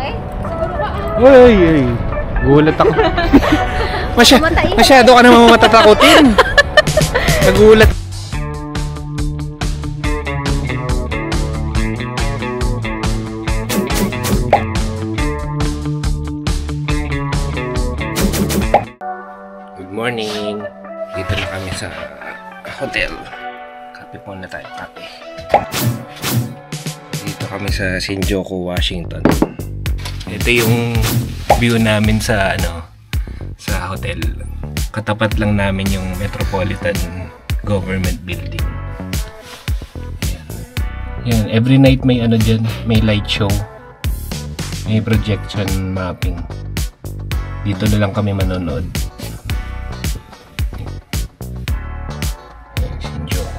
malaki? Siguro ba? Uy! Gulat ako. Masyado ka naman matatakutin. Nagulat. Good morning. Dito na kami sa hotel. Kape muna tayo, kape. Dito kami sa Shinjuku, Washington. Ito yung view namin sa sa hotel. Katapat lang namin yung Metropolitan Government Building. Ayan. Ayan, every night may dyan, may light show. May projection mapping. Dito na lang kami manonood. Ayan, Shinjuku.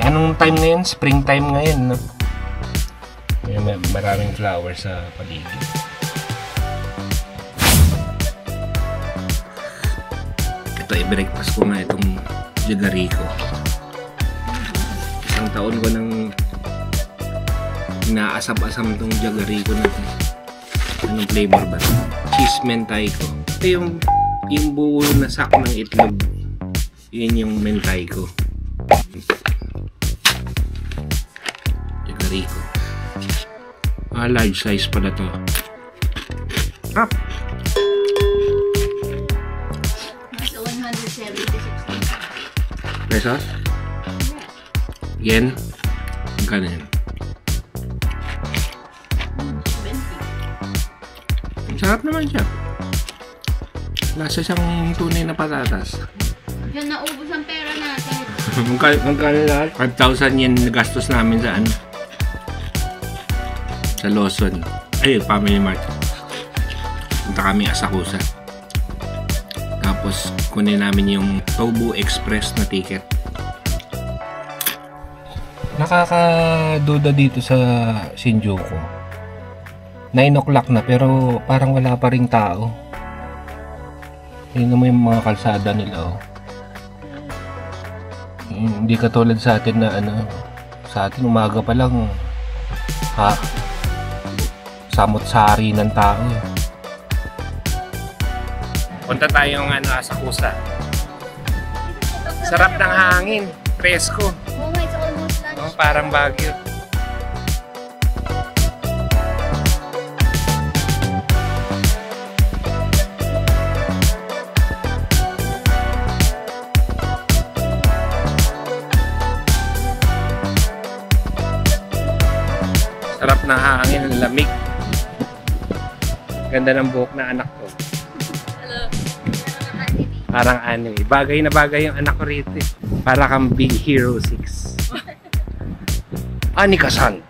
Anong time ngayon? Spring time ngayon, no? May maraming flowers sa paligid. Ito, i-breakfast ko nga itong Jagariko. Isang taon ko nang inaasam-asam itong Jagariko natin. Anong flavor ba? Cheese mentaiko. Ito yung buo na sack ng itlog. Yun yung mentaiko. Jagariko. Large size pala to. Nasa 176 pesos? Yen? Magkano yun? 20. Sarap naman siya. Lasa siyang tunay na patatas. Diyan naubos ang pera natin. Magkano lahat? 5,000 yen nagastos namin sa sa Lawson. Ay, Family Mart. Punta kami Asakusa. Tapos kunin namin yung Tobu Express na ticket. Nakakaduda dito sa Shinjuku. 9 o'clock na pero parang wala pa ring tao. Tingnan mo yung mga kalsada nila, oh. Hindi katulad sa atin na sa atin umaga pa lang samot-sari ng tao. Punta tayong Asakusa. Sarap ng hangin, presko. Oh, it's almost lunch. Parang Baguio. Sarap ng hangin, lamig. Ganda ng buhok na anak ko. Hello. Parang anime. Bagay na bagay yung anak ko rito. Para kang Big Hero 6. Anika-san.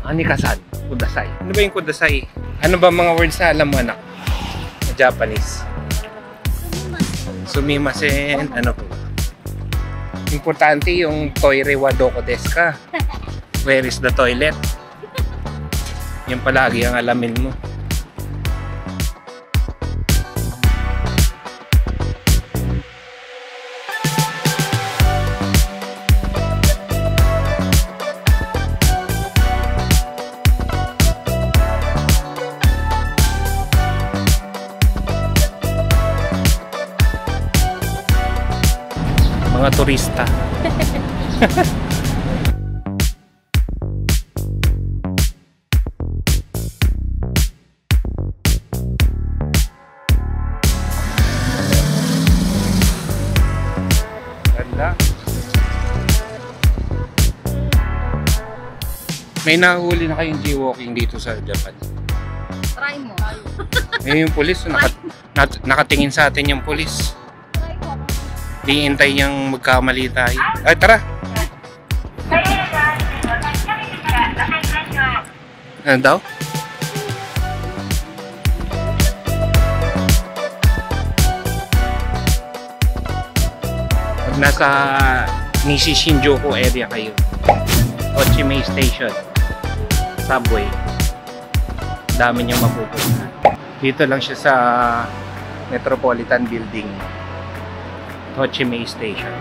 Anika-san. Kudasai. Ano ba yung kudasai? Ano ba mga words na alam mo, anak? Sa Japanese. Sumimasen. Ano po? Importante yung toire wa doko desu ka. Where is the toilet? Yan palagi ang alamin mo. Mga turista. May nahuli na kayong jaywalking dito sa Japan? Try mo. Yung pulis, nakatingin sa atin yung pulis. Try ko. Di hintay niyang magkamali tayo. Ay, tara! Ano daw? Pag nasa Nishi Shinjuku area kayo, Ochimei Station, subway, dami niyang mapupunta. Dito lang siya sa Metropolitan Building, Ochimei Station.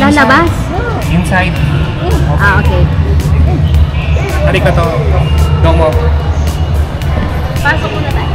Lalabas? Inside. Ah, okay. Arigato. Domo. Pasok muna tayo.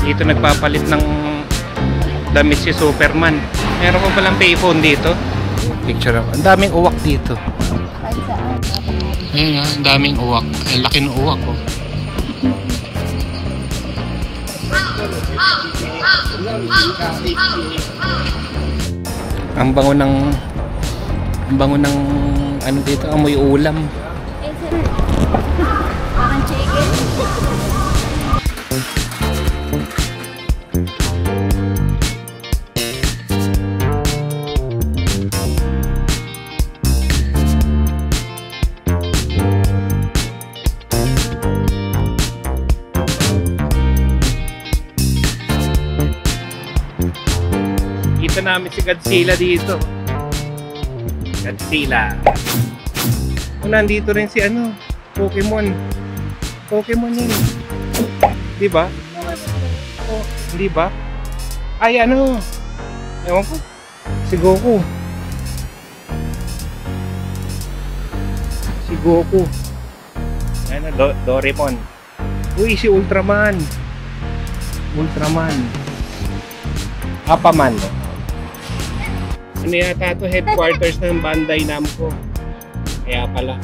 Dito nagpapalit ng damit si Superman. Meron pa palang payphone dito. Picture ako. Ang daming uwak dito. Kahit saan. Ayun nga, ang daming uwak. Ang laki ng uwak oh. Ang bango ng ano dito, amoy ulam. Eh, sir. Parang chicken. Kita namin si Godzilla dito. Godzilla. O, nandito rin si ano, Pokemon. Pokemon yun. Di ba? Oh, hindi ba? Ay ano? Ewan ko. Si Goku. Si Goku. Ano, Doraemon. Uy, si Ultraman. Ultraman. Apaman. Ano yata ito? Headquarters ng Bandai Namco. Kaya pala.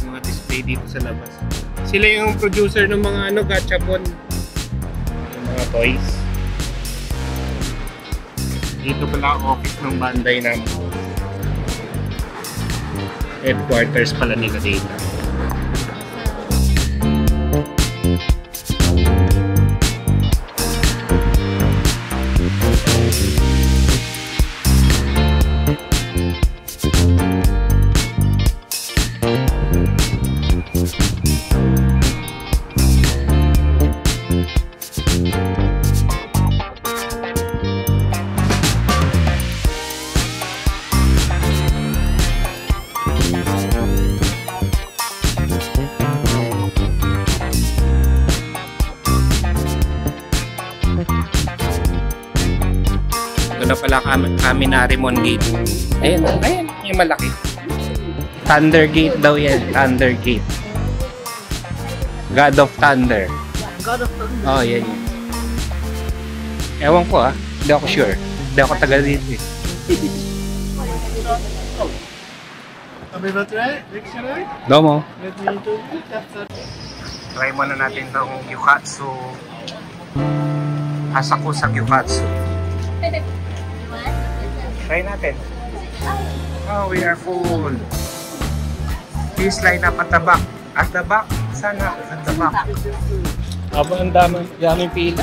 Mga display dito sa labas. Sila yung producer ng mga ano, gachapon. Yung mga toys. Dito pala ang office ng Bandai Namco. Headquarters pala nila dito. Ito na pala kami na Rimon Gate. Ayan, ayan, yung malaki. Thunder Gate daw yan, Thunder Gate. God of Thunder. God of Thunder. Oh, yan yan. Ewan ko ah, hindi ako sure. Hindi ako taga dito eh. Domo. Try muna natin itong Gyukatsu. Asakusa Gyukatsu. Try natin. Oh, we are full. Please line up at the back. At the back? Sana at the back. Aba, ang daming pila.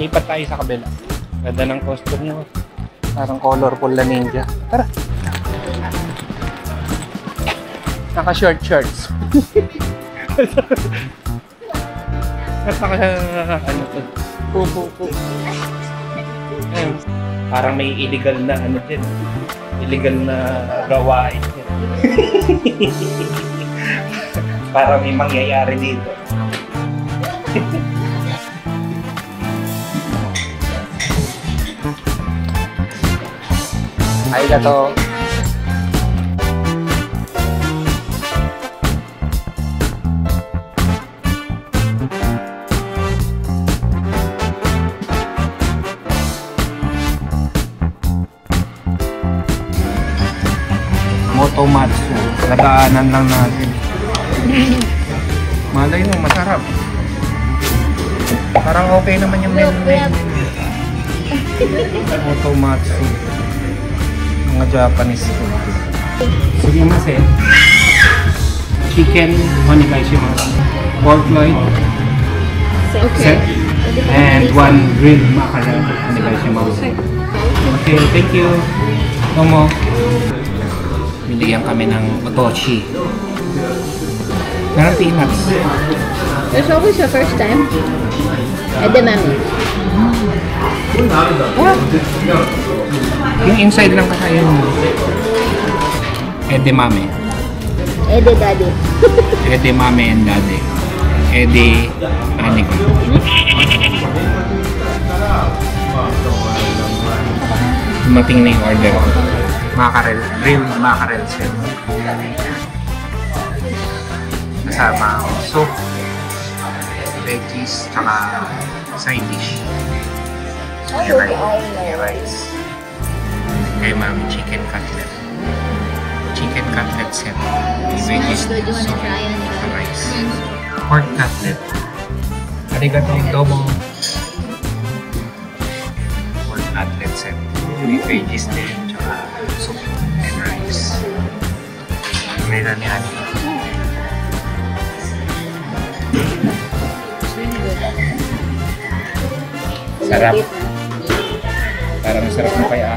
Lipat tayo sa kabila. Ganda ng costume nyo. Parang colorful na ninja. Tara! Naka-short shorts. Ano to? Pupu. Parang may illegal na ano din. Illegal na gawain. Parang may mangyayari dito. Arigato. Otomatsu. Nadaanan lang natin. Malay mo, masarap. Parang okay naman yung menu. Otomatsu. Mga Japanese food. Sige mas chicken onikai shimasu. Pork loin. Set. And one grilled mackerel onikai shimasu. Okay, thank you. Tomo. Binigyan kami ng otoshi. Parang peanuts. That's always the first time. Edamame. Yung inside lang kakain mo. Edamame. Ede daddy. Edamame and dade. Ede anik. Dumating na yung order ko. Mackerel, grilled mackerel set. Kasama soup, veggies, tsaka side dish. May rice. Kay mami, chicken cutlet. Chicken cutlet set. May veggies, Good, you wanna soup, try it? rice. Pork cutlet. Arigato tomo. Pork cutlet set. May veggies din, tsaka soup and rice. May ramihan. Sarap. Parang masarap na kaya.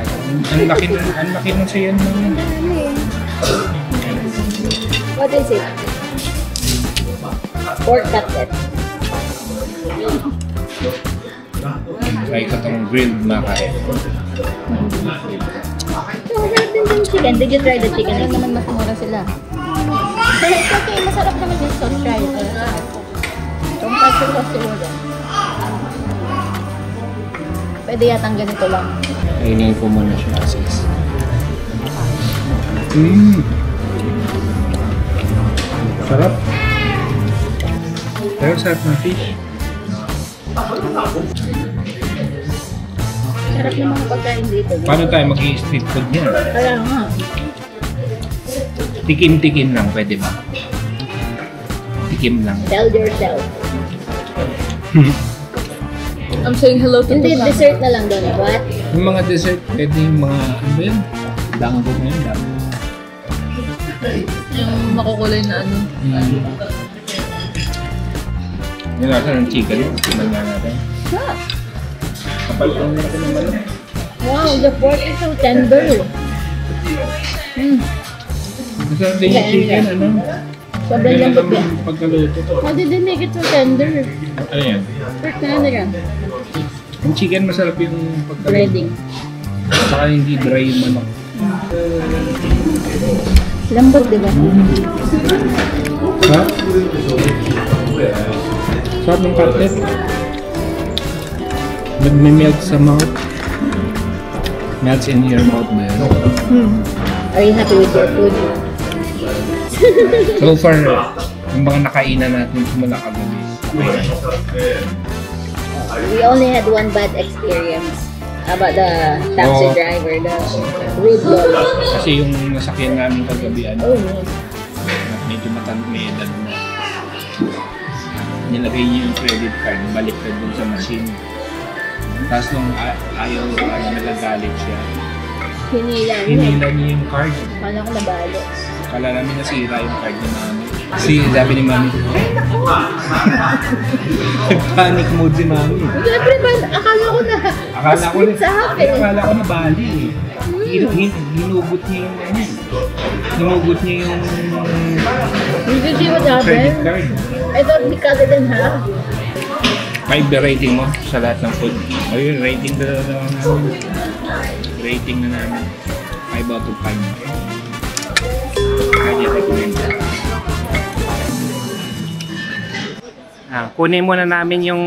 Ang laki ng sayan mo. What is it? Pork cutlet. Try ko tong grilled mackerel. So, masarap din yung chicken. Did you try the chicken? Lang naman mas mura sila. But it's okay. Masarap naman yung sauce. Try it. Itong patso sauce siguro. Pwede yatang ganito lang. Kainin ko muna siya sis. Sarap. Pero sarap ng fish. Sarap yung mga pagkain dito. Paano tayo mag-i-street food niyan? Kaya nga. Tikim-tikim lang, pwede ba? Tikim lang. Tell yourself. I'm saying hello to Hindi, Tukan. dessert na lang doon. What? Yung mga dessert, pwede yung mga, ano ba yun? Dango na yun, dango. Yung makukulay na ano. Yung nasa ng chicken, timan nga natin. Ah, Kapal ko natin naman. wow, the pork is so tender. Masarap din yung chicken, ano? Sobrang Ganyan lambot yan. lang pagkaluto. How did they make it so tender? Ano yan? Pork na yan. Yung chicken masarap yung pagkaluto. Breading. Saka hindi dry yung manok. Lambot, di ba? Sarap? Sarap ng cutlet. Nagme-melt sa mouth. Melts in your mouth ba yun? Are you happy with your food? So far, yung mga nakainan natin simula kagabi. We only had one bad experience about the taxi Oh. driver, the rude boy. Kasi yung nasakyan namin kagabi, ano, Oh, no. medyo may edad na. Nilagay niya yung credit card, balik ka dun sa machine. Tapos nung ayaw, nagagalit siya. Hinila niya. Hinila niya yung card. Paano ko nabalo? Kala namin nasira yung card ni Mami. Kasi sabi ni Mami, nag-panic mode si Mami. Siyempre ba, akala ko na sa akin. Akala ko na bali. Hinugot niya yung ano. Hinugot niya yung Did you see what credit happened? card. I thought we cut it in half. 5 the rating mo sa lahat ng food. Ayun, rating na namin. Rating na namin. 5 out of 5. Kanya recommend. Kunin muna namin yung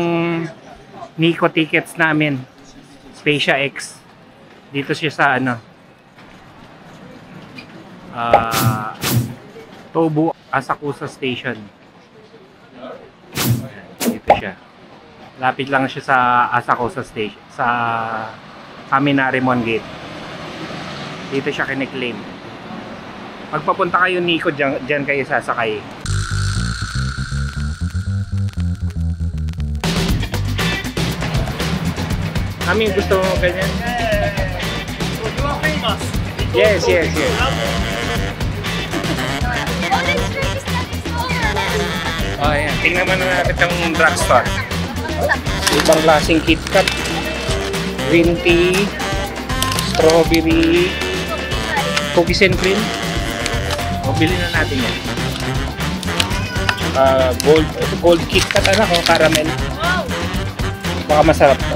Nico tickets namin. Spacia X. Dito siya sa ano. Tobu Asakusa Station. Dito siya. Lapit lang siya sa Asakusa Station. Sa Kaminarimon Gate. Dito siya kine-claim. Pagpapunta kayo Nico, dyan kayo sasakay. Kami gusto mo ganyan? Yes. Oh, yan. Tingnan mo na natin itong drugstore. Ibang klaseng KitKat. Green tea, strawberry, cookies and cream. O, bilhin na natin yan. Gold KitKat, anak ko, caramel. Baka masarap to.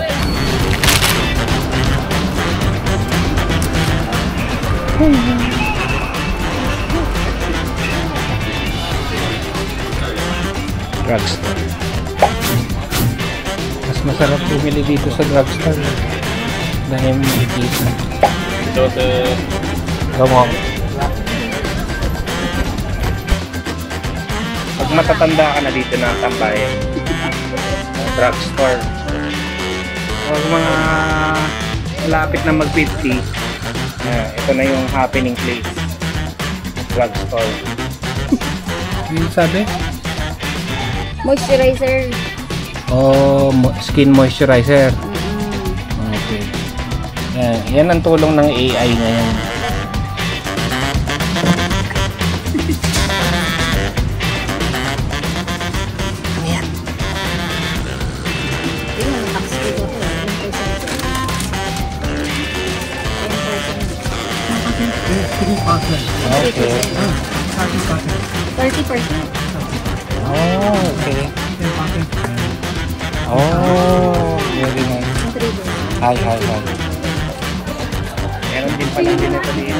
Drugstore. Mas masarap bumili dito sa drugstore dahil makikita. Ito sa gamong. Pag matatanda ka na dito na tambayan, drugstore. Pag mga malapit na mag-50, ito na yung happening place. Drugstore. Ano sabi? Moisturizer. Oh, skin moisturizer. Okay. Yan ang tulong ng AI ngayon. Okay. 30%. Oh, okay. Oh, very nice. Hi. Meron din pala din ito din.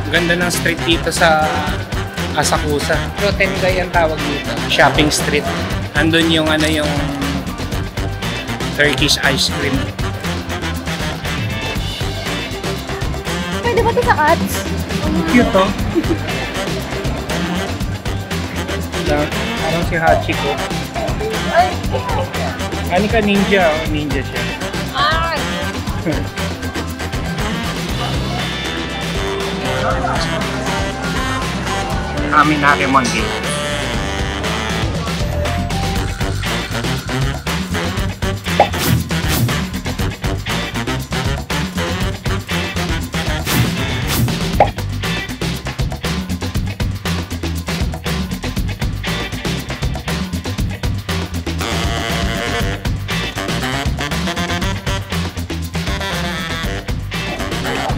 Ganda ng street dito sa Asakusa. Rotengay ang tawag dito. Shopping street. Andun yung yung Turkish ice cream. Pwede ba ito sa Cats? Cute to. Parang si Hachiko. Ano ka ninja? Ninja siya. Kami na Remonde.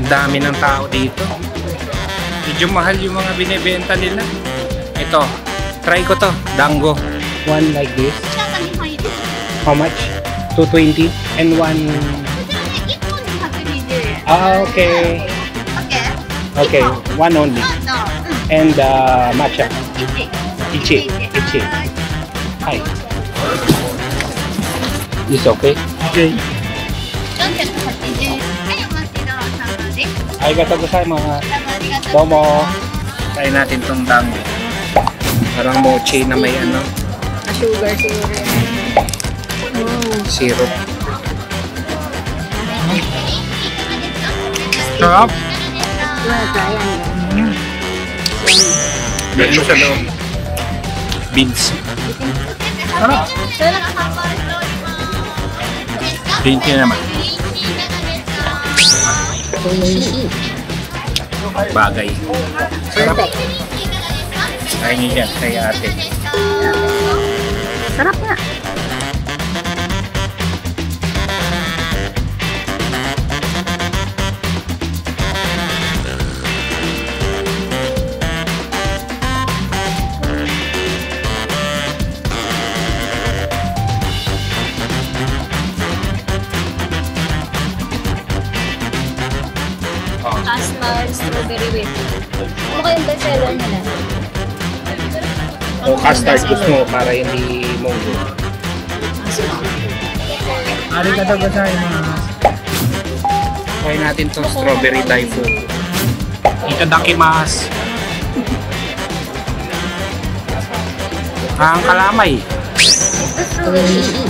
Dami ng tao dito. Medyo mahal yung mga binibenta nila. Ito, try ko to, dango. One like this. How much? 220 and one. Okay. Okay, one only. And matcha. Ichi. Hi. This okay? Okay. Arigatou gozaimasu. Domo. Try natin tong dango. Parang mochi na may Sugar siguro. syrup. Sarap. Dahil mo sa loob. Beans. Sarap. Green tea naman. Bagay. Sarap. Perfect. Kaya niyo dyan, kay ate. Sarap nga. Custard strawberry whip. Ano kayong bestseller nila? O custard gusto mo para hindi munggo. Arigatou gozaimasu. Try natin to strawberry daifu. Itadakimasu. Ang kalamay.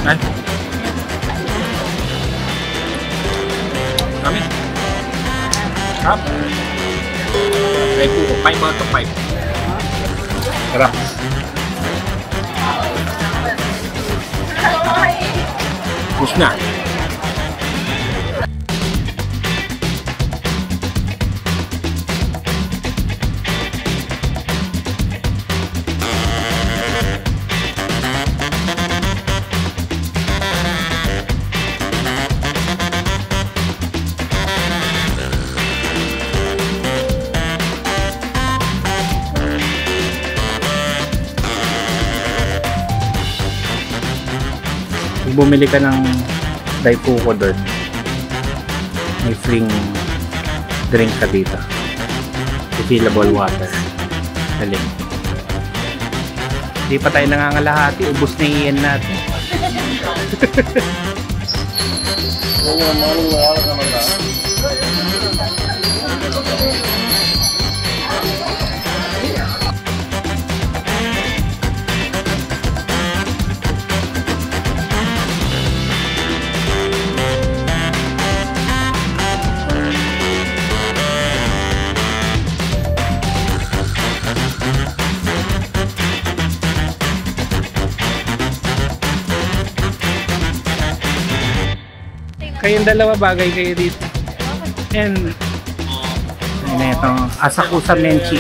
Ay. Kami. Sarap. Daifu, 5 out of 5. Sarap. Push na. Kung bumili ka ng daifuko doon, may free drink ka dito. Refillable water. Galing. Hindi pa tayo nangangalahati, ubos na iyan natin. Kayong dalawa bagay kayo dito. And ayun ito, Asakusa Menchi.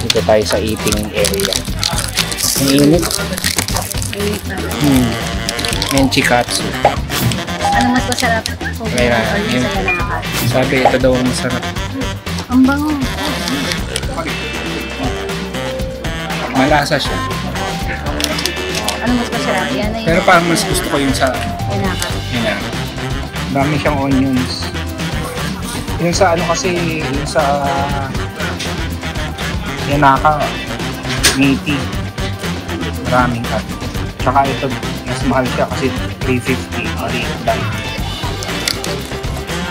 Dito tayo sa eating area. Ang init. Menchi katsu. Ano mas masarap? Kaya, yun. Sabi ito daw ang masarap. Ang bango. Malasa siya. Ano mas masarap? Yan na yun. Pero parang mas gusto ko yung sa Inaka. yan. Dami siyang onions. Yung sa ano kasi, yung sa yanaka, meaty. Maraming cut. Tsaka ito, mas mahal siya kasi 350.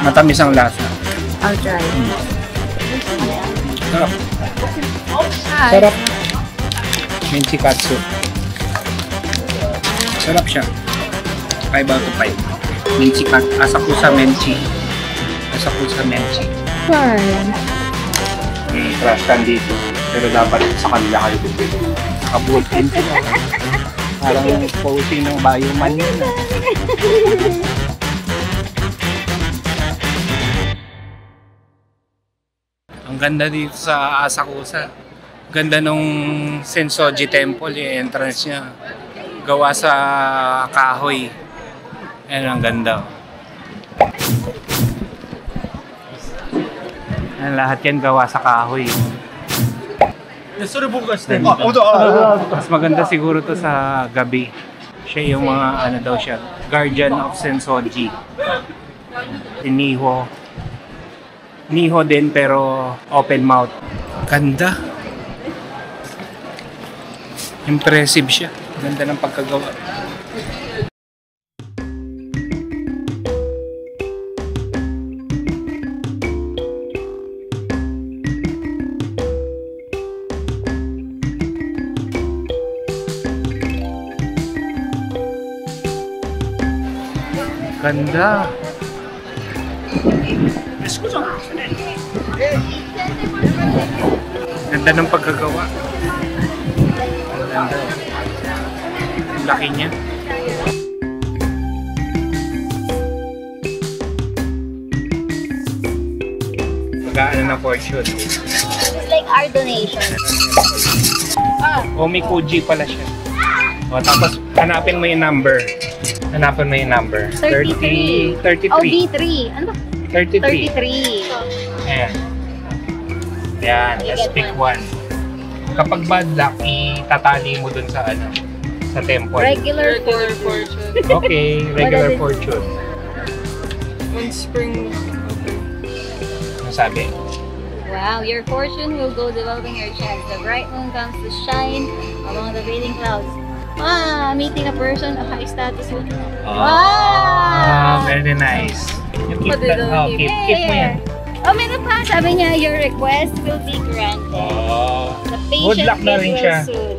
Matamis ang lasa. I'll try. Sarap. Hi. Sarap. Menchi katsu. Sarap siya. 5 out of 5. Menchi katsu. Asakusa Menchi. Asakusa Menchi. Hi. May trash can dito. Pero dapat sa kanila kayo dito. Nakabutin sila. Parang posing ng bioman yun. Ang ganda dito sa Asakusa. Ganda nung Sensoji Temple, yung entrance niya. Gawa sa kahoy. Ayan, ang ganda. Ayan, lahat yan gawa sa kahoy. Mas maganda siguro to sa gabi. Siya yung mga ano daw siya, guardian of Sensoji. Niho. Niho din pero open mouth. Ganda. Impressive siya. Ganda ng pagkagawa. Ganda. Ganda ng pagkagawa. Ganda. Laki niya. mag-aano ng fortune. It's like our donation. Omikuji pala siya. O, tapos hanapin mo yung number. Hanapin mo yung number. 33. 33. Oh, B3. Ano ba? 33. 33. Ayan. Ayan, let's pick one. Kapag bad luck, itatali mo dun sa ano, sa temple. Regular Regular fortune. fortune. Okay, regular fortune. One spring. Ano sabi? Wow, your fortune will go developing your chance. The bright moon comes to shine among the fading clouds. Meeting a person of high status. Wow! Very nice. You keep Pwede that. daw, Oh, keep mo yan. Oh, meron pa. Sabi niya, your request will be granted. The Good patient luck na rin will siya. soon.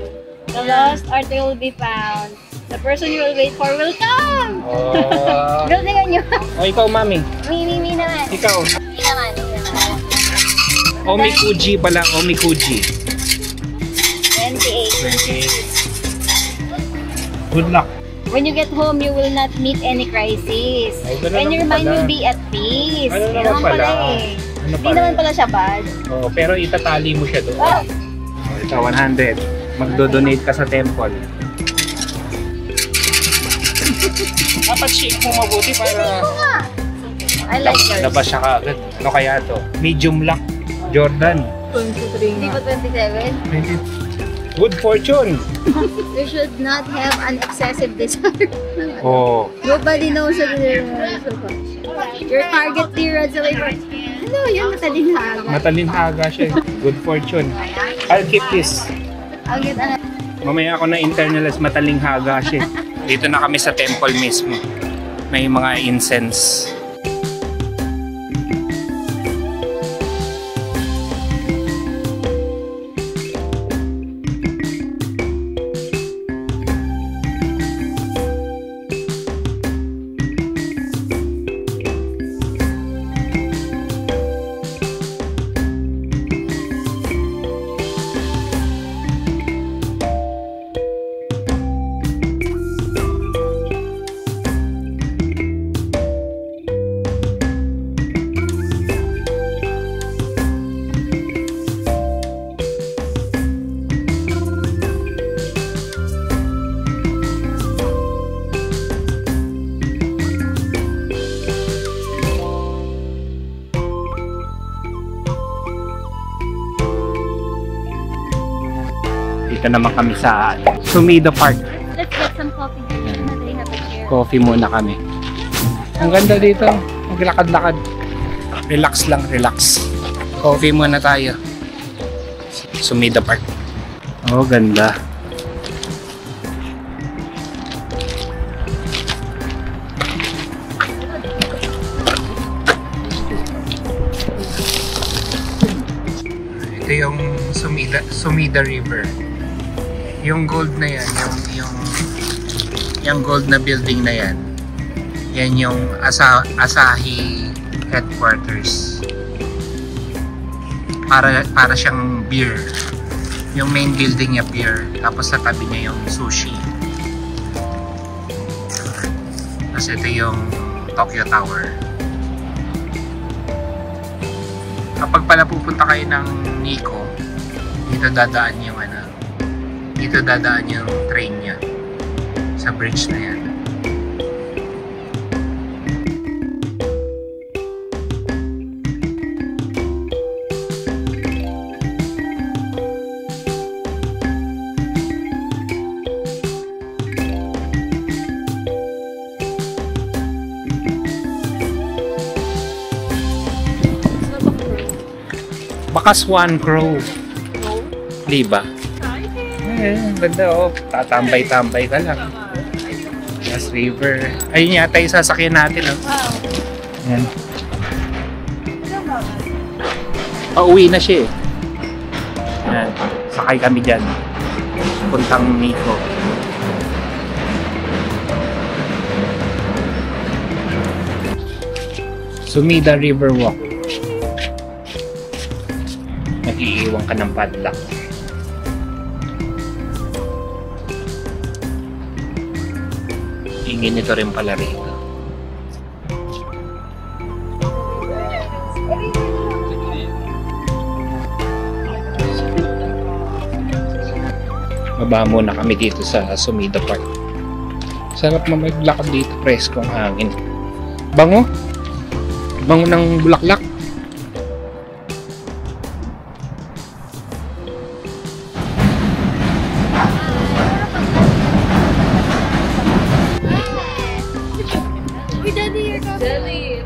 The lost article will be found. The person you will wait for will come! Oh. Galingan niyo. O, ikaw, mami. Mi naman. Ikaw. Mi naman. Omikuji pala, Omikuji. 28. 28. Good luck. When you get home, you will not meet any crisis. Ay, ganun And your naman mind pala. will be at peace. Ano Yan naman naman pala? eh. Ano Hindi pala? naman pala siya bad. Oh, pero itatali mo siya doon. Oh, Ito, 100. Magdo-donate ka sa temple. Dapat shake mo mabuti para I like yours. labas siya kaagad. Ano kaya to? Medium luck. Jordan. 23 Hindi nga. ko 27. Good fortune. You should not have an excessive desire. Oh. Nobody knows that your target period sa labor. Ano, yan matalinhaga. Matalinhaga siya. Good fortune. I'll keep this. I'll get ano. Mamaya ako na internalize matalinghaga siya. Dito na kami sa temple mismo. May mga incense. Dito naman kami sa Sumida Park. Let's get some coffee. They have a chair. Coffee muna kami. Ang ganda dito. Maglakad-lakad. Relax lang, relax. Coffee muna tayo. Sumida Park. Oh, ganda. Ito yung Sumida River. Yung gold na yan, yung gold na building na yan, yan yung Asahi headquarters. Para siyang beer. Yung main building niya beer, tapos sa tabi niya yung sushi. Tapos ito yung Tokyo Tower. Kapag pala pupunta kayo ng Nikko, dito dadaan yung dito dadaan yung train niya sa bridge na yan. Baka Swan Crow. Di ba? Ang ganda oh. Tatambay-tambay ka lang. Yes, river. Ayun yata yung sasakyan natin oh. Wow. Yan. Pauwi na siya eh. Yan. Sakay kami dyan. Puntang Nikko. Sumida River Walk. Nag-iiwan ka ng padlock. Ingin nito rin pala rito. Baba muna kami dito sa Sumida Park. Sarap maglakad dito, presko ang hangin. Bango. Bango ng bulaklak. Uy, Daddy, you're coming.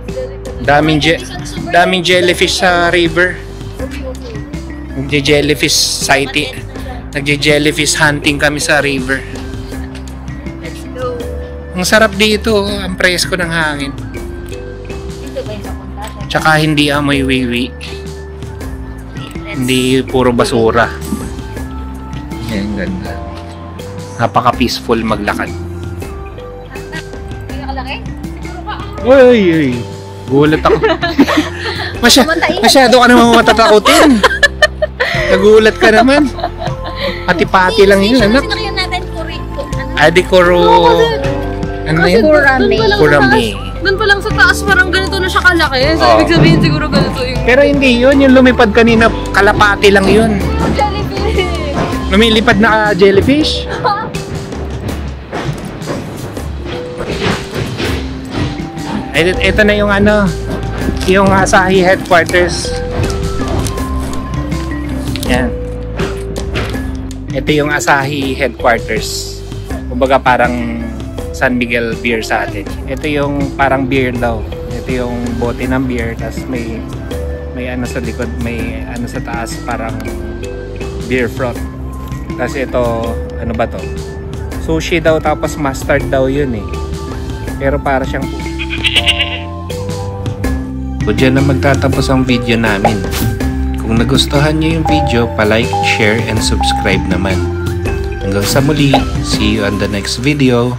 Daming jellyfish sa river. Nagje-jellyfish sighting. Nagje-jellyfish hunting kami sa river. Let's go. Ang sarap dito, ang presko ng hangin. Dito ba yung papunta? Tsaka hindi amoy wiwi. Hindi puro basura. Yan, ganda. Napaka-peaceful maglakad. Kaya kalaki? Uy! Gulat ako. Masyado ka naman matatakutin. Nagulat ka naman. Pati-pati lang yun, anak. Sinakyan natin Adikoro. Ano yun? Kurami. Doon pa lang sa taas, parang ganito na siya kalaki. So, Oo. ibig sabihin siguro ganito yung... Pero hindi yun. Yung lumipad kanina, kalapati lang yun. jellyfish. Lumilipad na jellyfish. Ito na yung ano, yung Asahi headquarters. Yan. Ito yung Asahi headquarters. Kumbaga parang San Miguel beer sa atin. Ito yung parang beer daw. Ito yung bote ng beer, tapos may ano sa likod, may ano sa taas, parang beer froth. Tapos ito, ano ba to? Sushi daw, tapos mustard daw yun eh. Pero para siyang... So dyan na magtatapos ang video namin. Kung nagustuhan nyo yung video, palike, share, and subscribe naman. Hanggang sa muli, see you on the next video.